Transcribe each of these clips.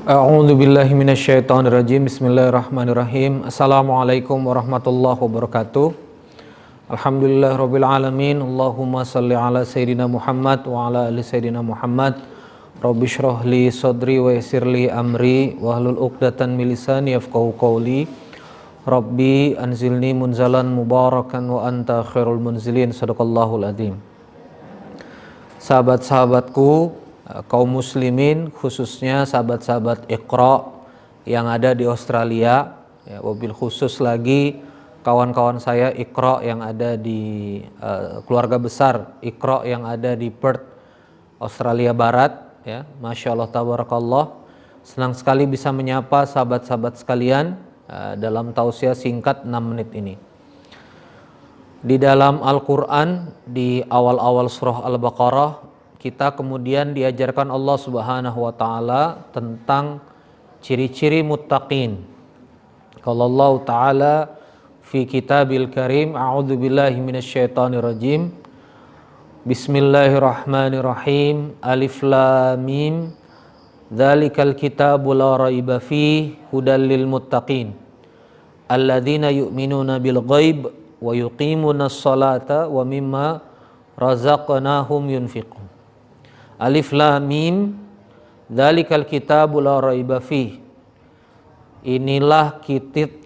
A'udzu billahi minasyaitonir rajim. Bismillahirrahmanirrahim. Assalamualaikum warahmatullahi wabarakatuh. Alhamdulillahirabbil alamin. Allahumma shalli ala sayidina Muhammad wa ala ali sayidina Muhammad. Rabbi shrah li sadri wa yassir li amri wahlul 'uqdatan min lisani yafqahu qawli. Rabbi anzilni munzalan mubarakan wa anta khairul munzilin. Shadaqallahul adzim. Sahabat-sahabatku, kaum muslimin, khususnya sahabat-sahabat Iqra yang ada di Australia, ya, wabil khusus lagi kawan-kawan saya Iqra yang ada di keluarga besar Iqra yang ada di Perth, Australia Barat, ya. Masya Allah, tabarakallah. Senang sekali bisa menyapa sahabat-sahabat sekalian dalam tausiah singkat 6 menit ini. Di dalam Al-Quran, di awal-awal surah Al-Baqarah, kita kemudian diajarkan Allah Subhanahu wa Ta'ala tentang ciri-ciri muttaqin. Kalau Allah Ta'ala fi kitabil karim, a'udzu billahi minasyaitonir rajim. Bismillahirrahmanirrahim. Alif lam mim. Dzalikal kitabu la raiba fihi hudal lil muttaqin. Alladzina yu'minuna bil ghaib wa yuqimunas salata wa mimma razaqnahum yunfiqun. Alif lam mim. Dzalikal kitabu la raiba fihi.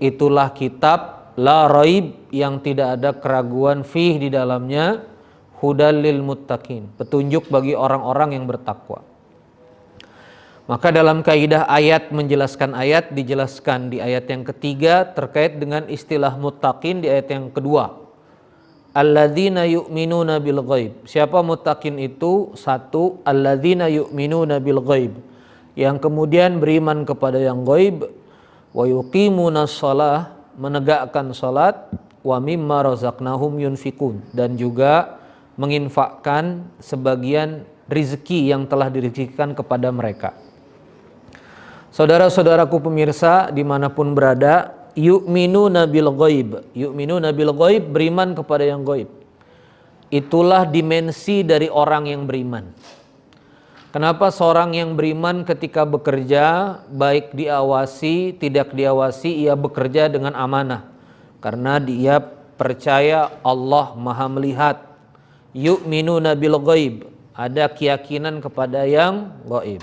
Itulah kitab la raib, yang tidak ada keraguan, fih di dalamnya, hudal lil muttaqin, petunjuk bagi orang-orang yang bertakwa. Maka dalam kaidah ayat menjelaskan ayat, dijelaskan di ayat yang ketiga terkait dengan istilah muttaqin di ayat yang kedua. Alladzina yu'minuna bil ghaib. Siapa muttaqin itu? Satu, alladzina yu'minuna bil ghaib, yang kemudian beriman kepada yang ghaib, wa yuqimunas shalah, menegakkan salat, wa mimma razaqnahum yunfikun, dan juga menginfakkan sebagian rizki yang telah direzekikan kepada mereka. Saudara-saudaraku pemirsa dimanapun berada, yu'minuna bil ghaib. Yu'minuna bil ghaib, beriman kepada yang ghaib. Itulah dimensi dari orang yang beriman. Kenapa seorang yang beriman ketika bekerja, baik diawasi, tidak diawasi, ia bekerja dengan amanah? Karena dia percaya Allah Maha melihat. Yu'minuna bil ghaib, ada keyakinan kepada yang ghaib.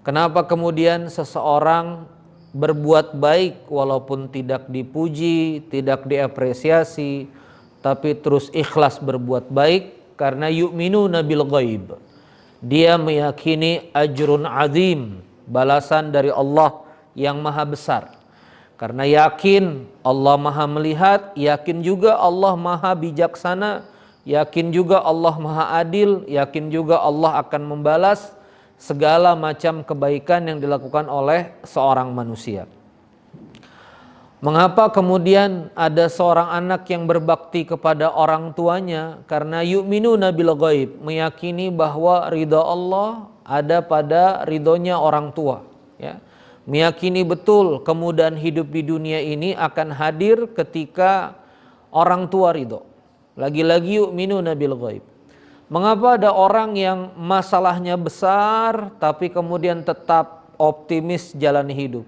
Kenapa kemudian seseorang berbuat baik walaupun tidak dipuji, tidak diapresiasi, tapi terus ikhlas berbuat baik? Karena yu'minuna bil ghaib, dia meyakini ajrun azim, balasan dari Allah yang maha besar. Karena yakin Allah maha melihat, yakin juga Allah maha bijaksana, yakin juga Allah maha adil, yakin juga Allah akan membalas segala macam kebaikan yang dilakukan oleh seorang manusia. Mengapa kemudian ada seorang anak yang berbakti kepada orang tuanya? Karena yu'minuna bil ghaib, meyakini bahwa ridha Allah ada pada ridhonya orang tua, ya. Meyakini betul kemudahan hidup di dunia ini akan hadir ketika orang tua ridho. Lagi-lagi yu'minuna bil ghaib. Mengapa ada orang yang masalahnya besar tapi kemudian tetap optimis jalani hidup?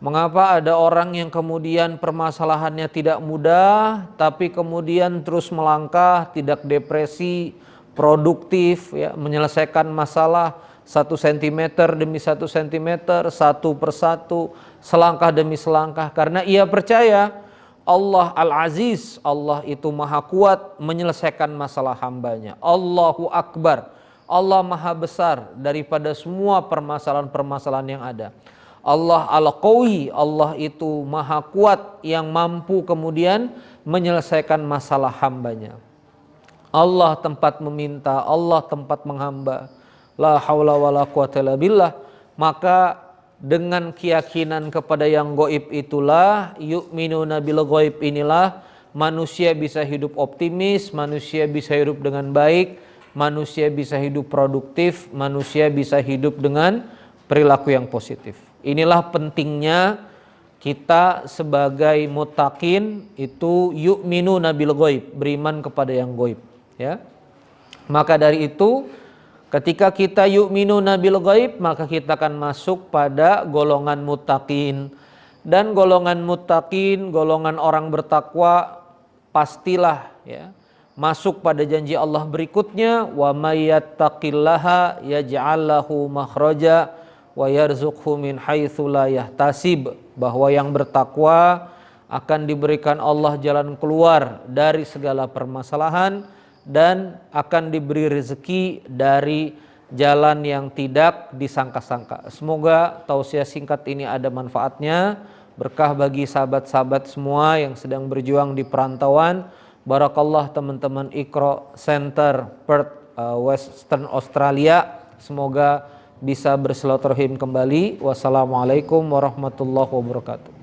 Mengapa ada orang yang kemudian permasalahannya tidak mudah tapi kemudian terus melangkah, tidak depresi, produktif, ya, menyelesaikan masalah 1 cm demi 1 cm, satu persatu, selangkah demi selangkah? Karena ia percaya Allah Al-Aziz, Allah itu maha kuat menyelesaikan masalah hambanya. Allahu Akbar, Allah maha besar daripada semua permasalahan-permasalahan yang ada. Allah Al-Qawi, Allah itu maha kuat yang mampu kemudian menyelesaikan masalah hambanya. Allah tempat meminta, Allah tempat menghamba. La haula wala quwata illa billah. Maka dengan keyakinan kepada yang gaib itulah, yu'minuna bil ghaib, inilah manusia bisa hidup optimis, manusia bisa hidup dengan baik, manusia bisa hidup produktif, manusia bisa hidup dengan perilaku yang positif. Inilah pentingnya kita sebagai muttaqin itu yu'minuna bil ghaib, beriman kepada yang gaib, ya. Maka dari itu Ketika kita yu'minuna bil ghaib, maka kita akan masuk pada golongan muttaqin. Dan golongan muttaqin, golongan orang bertakwa, pastilah ya masuk pada janji Allah berikutnya, wa may yattaqillaha yaj'al lahu makhraja wa yarzuqhu min haitsu la yahtasib, bahwa yang bertakwa akan diberikan Allah jalan keluar dari segala permasalahan dan akan diberi rezeki dari jalan yang tidak disangka-sangka. Semoga tausiah singkat ini ada manfaatnya, berkah bagi sahabat-sahabat semua yang sedang berjuang di perantauan. Barakallah teman-teman Iqra Center Perth, Western Australia. Semoga bisa bersilaturahim kembali. Wassalamualaikum warahmatullahi wabarakatuh.